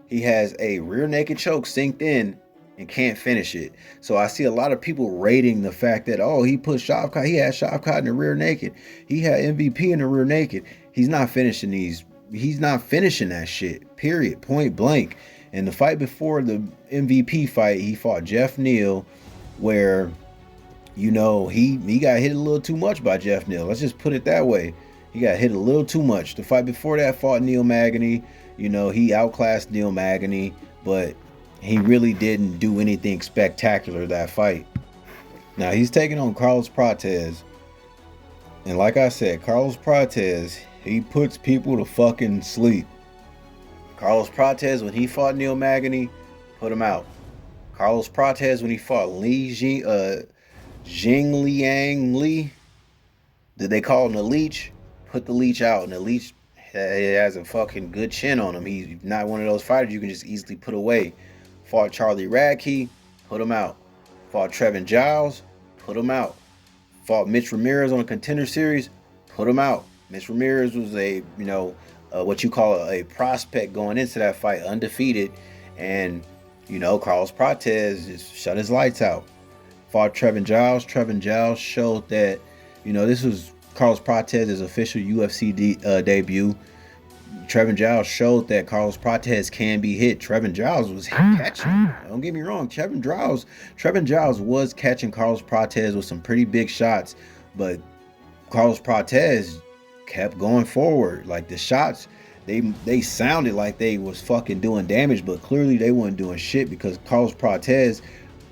he has a rear naked choke synced in and can't finish it. So I see a lot of people rating the fact that, oh, he put Shavkat, he had Shavkat in the rear naked. He had MVP in the rear naked. He's not finishing these. He's not finishing that shit. Period. Point blank. And the fight before the MVP fight, he fought Jeff Neal, where, you know, he got hit a little too much by Jeff Neal. Let's just put it that way. He got hit a little too much. The fight before that fought Neil Magny. You know, he outclassed Neil Magny, but he really didn't do anything spectacular that fight. Now he's taking on Carlos Prates. And like I said, Carlos Prates, he puts people to fucking sleep. Carlos Prates, when he fought Neil Magny, put him out. Carlos Prates, when he fought Jing Liang Li, did they call him the Leech? Put the Leech out. And the Leech has a fucking good chin on him. He's not one of those fighters you can just easily put away. Fought Charlie Radke, put him out. Fought Trevin Giles, put him out. Fought Mitch Ramirez on a Contender Series, put him out. Mitch Ramirez was a, you know, what you call a prospect going into that fight, undefeated. And, you know, Carlos Prates just shut his lights out. Fought Trevin Giles. Trevin Giles showed that, you know, this was Carlos Prates' official UFC debut. Trevin Giles showed that Carlos Prates can be hit. Trevin Giles was catching. Don't get me wrong. Trevin Giles was catching Carlos Prates with some pretty big shots, but Carlos Prates kept going forward. Like the shots, they sounded like they was fucking doing damage, but clearly they weren't doing shit because Carlos Prates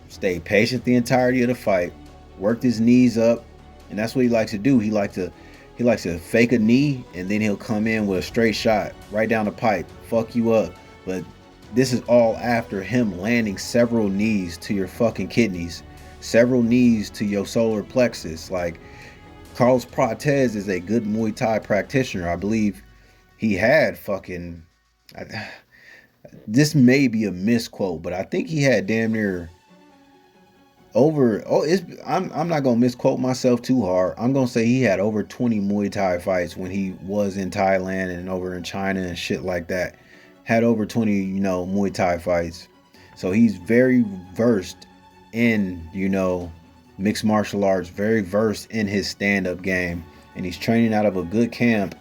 stayed patient the entirety of the fight, worked his knees up, and that's what he likes to do. He likes to fake a knee, and then he'll come in with a straight shot right down the pipe, fuck you up. But this is all after him landing several knees to your fucking kidneys, several knees to your solar plexus. Like, Carlos Prates is a good Muay Thai practitioner. I believe he had fucking, this may be a misquote, but I think he had damn near I'm not gonna misquote myself too hard. I'm gonna say he had over 20 Muay Thai fights when he was in Thailand and over in China and shit like that. Had over 20, you know, Muay Thai fights. So he's very versed in, you know, mixed martial arts, very versed in his stand-up game, and he's training out of a good camp.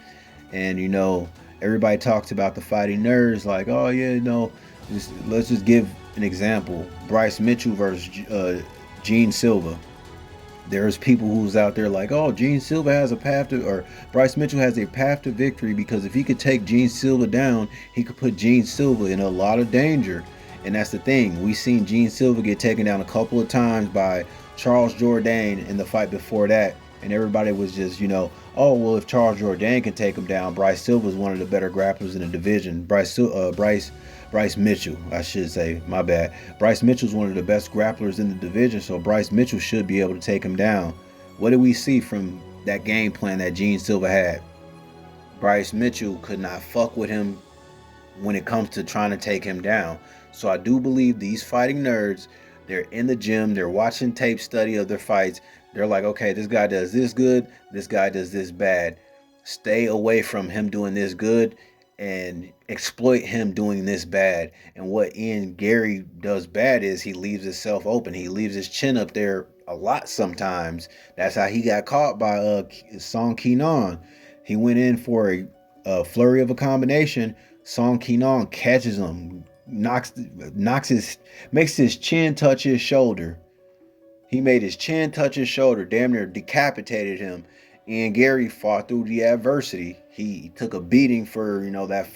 And, you know, everybody talks about the fighting nerds, like, oh yeah, you know, let's just give an example. Bryce Mitchell versus Gene Silva. There's people who's out there like, oh, Gene Silva has a path to, or Bryce Mitchell has a path to victory because if he could take Gene Silva down, he could put Gene Silva in a lot of danger. And that's the thing. We've seen Gene Silva get taken down a couple of times by Charles Jourdain in the fight before that. And everybody was just, you know, oh, well, if Charles Jourdain can take him down, Bryce Silva is one of the better grapplers in the division. Bryce Mitchell, I should say, my bad. Bryce Mitchell's one of the best grapplers in the division, so Bryce Mitchell should be able to take him down. What did we see from that game plan that Gene Silva had? Bryce Mitchell could not fuck with him when it comes to trying to take him down. So I do believe these fighting nerds, they're in the gym, they're watching tape study of their fights. They're like, okay, this guy does this good, this guy does this bad. Stay away from him doing this good and exploit him doing this bad. And what Garry does bad is he leaves himself open. He leaves his chin up there a lot sometimes. That's how he got caught by Song Kenan. He went in for a flurry of a combination. Song Kenan catches him, makes his chin touch his shoulder. He made his chin touch his shoulder, damn near decapitated him. And Garry fought through the adversity. He took a beating for, you know, that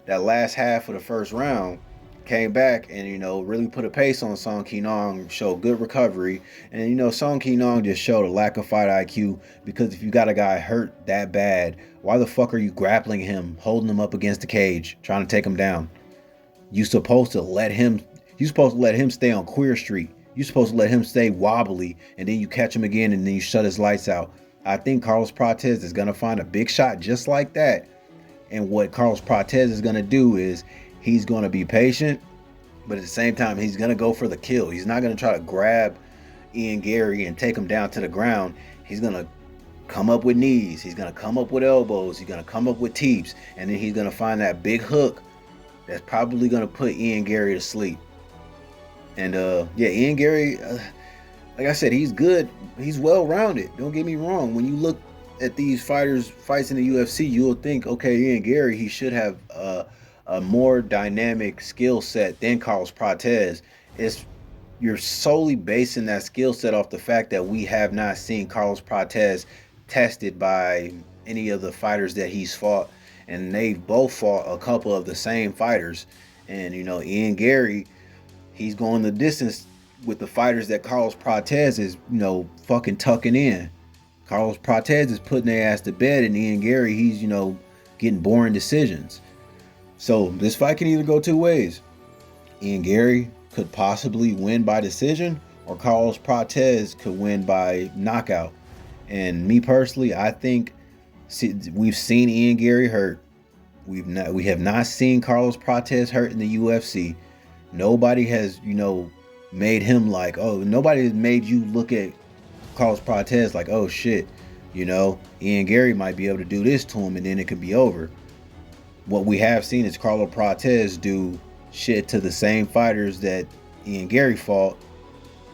last half of the first round. Came back and, you know, really put a pace on Song Kenan, showed good recovery. And, you know, Song Kenan just showed a lack of fight IQ, because if you got a guy hurt that bad, why the fuck are you grappling him, holding him up against the cage, trying to take him down? You're supposed to let him stay on Queer Street. You're supposed to let him stay wobbly, and then you catch him again, and then you shut his lights out. I think Carlos Prates is going to find a big shot just like that. And what Carlos Prates is going to do is he's going to be patient, but at the same time, he's going to go for the kill. He's not going to try to grab Garry and take him down to the ground. He's going to come up with knees. He's going to come up with elbows. He's going to come up with teeps. And then he's going to find that big hook that's probably going to put Garry to sleep. And yeah, Ian Garry, like I said, he's good. He's well-rounded. Don't get me wrong. When you look at these fights in the UFC, you'll think, okay, Ian Garry, he should have a more dynamic skill set than Carlos Prates. You're solely basing that skill set off the fact that we have not seen Carlos Prates tested by any of the fighters that he's fought, and they've both fought a couple of the same fighters. And Ian Garry, he's going the distance with the fighters that Carlos Prates is, fucking tucking in. Carlos Prates is putting their ass to bed, and Ian Garry, he's, getting boring decisions. So this fight can either go two ways. Ian Garry could possibly win by decision, or Carlos Prates could win by knockout. And me personally, I think we've seen Ian Garry hurt. We have not seen Carlos Prates hurt in the UFC. Nobody has, made him like, nobody has made you look at Carlos Prates like, oh shit, Ian Garry might be able to do this to him and then it could be over. What we have seen is Carlos Prates do shit to the same fighters that Ian Garry fought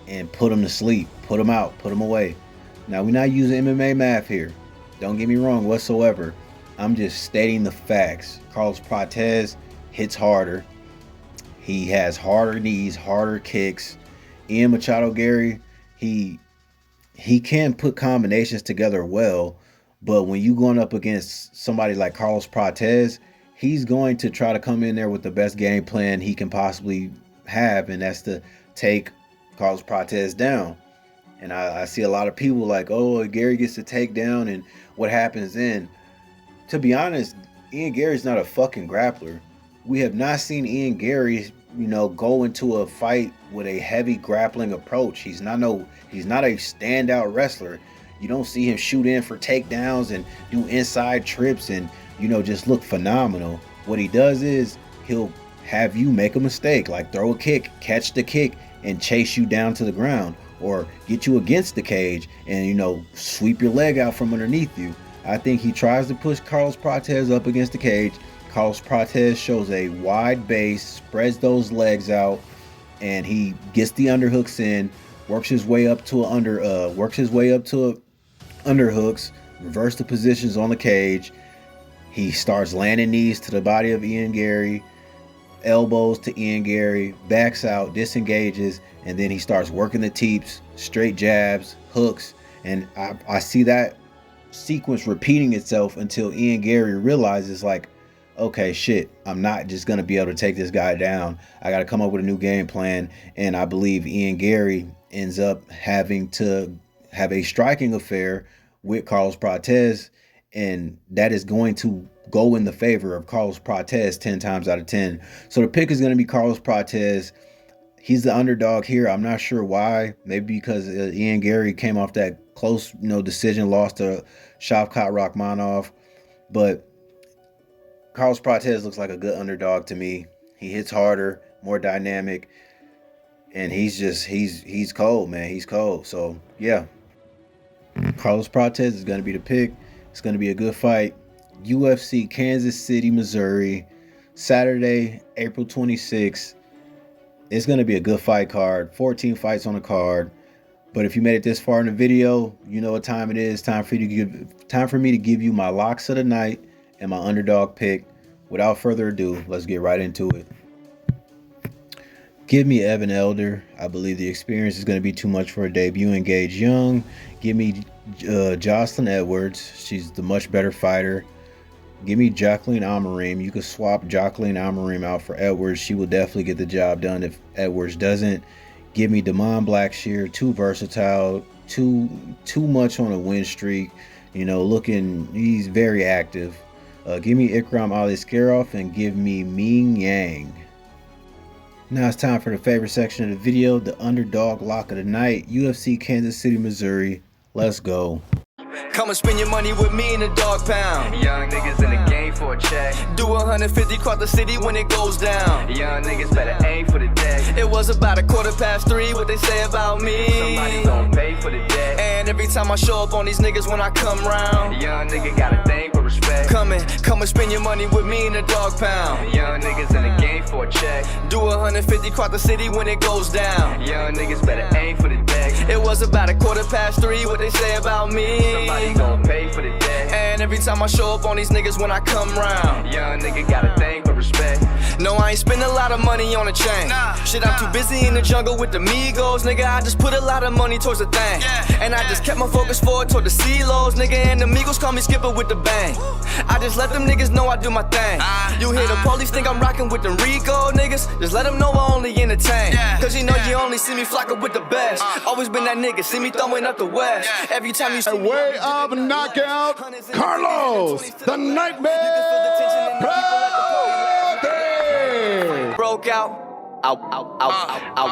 and put them to sleep, put them out, put them away. Now, we're not using MMA math here. Don't get me wrong whatsoever. I'm just stating the facts. Carlos Prates hits harder. He has harder knees, harder kicks. Ian Machado Garry, he can put combinations together well, but when you're going up against somebody like Carlos Prates, he's going to try to come in there with the best game plan he can possibly have, and that's to take Carlos Prates down. And I see a lot of people like, oh, Garry gets to take down, and what happens then? To be honest, Ian Garry's not a fucking grappler. We have not seen Ian Garry, go into a fight with a heavy grappling approach. He's not a standout wrestler. You don't see him shoot in for takedowns and do inside trips and, just look phenomenal. What he does is he'll have you make a mistake, like throw a kick, catch the kick, and chase you down to the ground, or get you against the cage and, sweep your leg out from underneath you. I think he tries to push Carlos Prates up against the cage. Carlos Prates shows a wide base, spreads those legs out, and he gets the underhooks in, works his way up to underhooks, reverse the positions on the cage. He starts landing knees to the body of Ian Garry, elbows to Ian Garry, backs out, disengages, and then he starts working the teeps, straight jabs, hooks, and I see that sequence repeating itself until Ian Garry realizes, like, okay, shit, I'm not just going to be able to take this guy down. I got to come up with a new game plan. And I believe Ian Garry ends up having to have a striking affair with Carlos Prates, and that is going to go in the favor of Carlos Prates 10 times out of 10. So the pick is going to be Carlos Prates. He's the underdog here. I'm not sure why. Maybe because Ian Garry came off that close, decision loss to Shavkat Rakhmonov. But Carlos Prates looks like a good underdog to me. He hits harder, more dynamic, and he's cold, man. He's cold. So yeah, Carlos Prates is going to be the pick. It's going to be a good fight. UFC Kansas City, Missouri, Saturday, April 26th. It's going to be a good fight card. 14 fights on the card. But if you made it this far in the video, you know what time it is. Time for me to give you my locks of the night and my underdog pick. Without further ado, let's get right into it. Give me Evan Elder. I believe the experience is going to be too much for a debuting Gage Young. Give me Jocelyn Edwards. She's the much better fighter. Give me Jacqueline Amorim. You could swap Jacqueline Amorim out for Edwards. She will definitely get the job done if Edwards doesn't. Give me Damon Blackshear. Too versatile. Too much on a win streak. He's very active. Give me Ikram Aliskerov and give me Ming Yang. Now it's time for the favorite section of the video, the underdog lock of the night, UFC Kansas City, Missouri. Let's go. Come and spend your money with me in the dog pound. Young niggas in the game for a check. Do 150 across the city when it goes down. Young niggas better aim for the deck. It It was about 3:15, what they say about me. Somebody gon' pay for the debt. And every time I show up on these niggas when I come round, young nigga got a thing for respect. Come and spend your money with me in the dog pound. Young niggas in the game for a check. Do 150 across the city when it goes down. Young niggas better aim for the deck. It was about 3:15, what they say about me. Somebody gon' pay for the debt. And every time I show up on these niggas when I come round, young nigga got a thing for respect. No, I ain't spend a lot of money on a chain. Shit, I'm too busy in the jungle with the Migos, nigga. I just put a lot of money towards the thing. And I just kept my focus forward toward the CeeLos, nigga. And the Migos call me Skipper with the bang. I just let them niggas know I do my thing. You hear the police think I'm rocking with the Rico niggas? Just let them know I only entertain. Cause you know you only see me flocking with the best. Always been that nigga, see me throwing up the West. Every time you see me way of knockout, Carlos, the Nightmare Prates. Broke out. I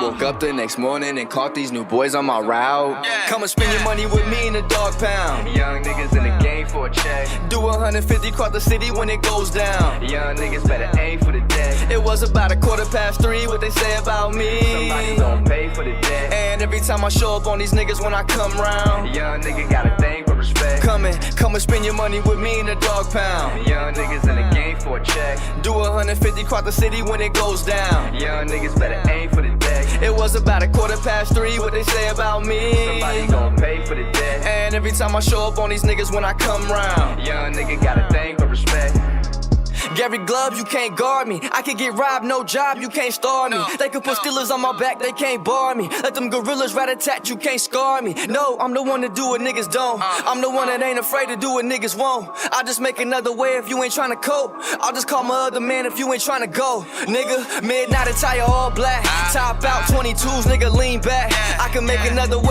woke up the next morning and caught these new boys on my route. Come and spend your money with me in the dog pound. Young niggas in the game for a check. Do 150 across the city when it goes down. Young niggas better aim for the deck. It was about 3:15, what they say about me. Somebody gon' pay for the debt. And every time I show up on these niggas when I come round, young nigga got a thing for respect. Come and spend your money with me in the dog pound. Young niggas in the game for a check. Do 150 across the city when it goes down. Young niggas better aim for the deck. It was about 3:15, what they say about me. Somebody gon' pay for the debt. And every time I show up on these niggas when I come round, young nigga got a thing for respect. Garry gloves, you can't guard me. I can get robbed, no job, you can't starve me. They can put Steelers on my back, they can't bar me. Let them gorillas rat-a-tat, you can't scar me. No, I'm the one to do what niggas don't. I'm the one that ain't afraid to do what niggas won't. I'll just make another way if you ain't tryna cope. I'll just call my other man if you ain't tryna go. Nigga, midnight attire all black. Top out 22s, nigga lean back. I can make another way.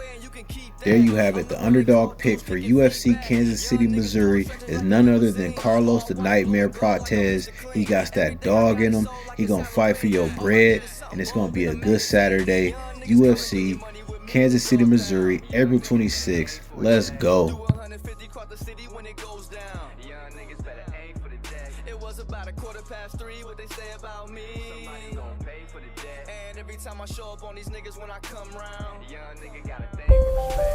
There you have it. The underdog pick for UFC Kansas City, Missouri is none other than Carlos the Nightmare Prates. He got that dog in him. He gonna fight for your bread, and it's gonna be a good Saturday. UFC Kansas City, Missouri, April 26th. Let's go. It was about 3:15, what they say about me. Somebody gon' pay for the debt. And every time I show up on these niggas when I come round, young nigga got a thing for respect.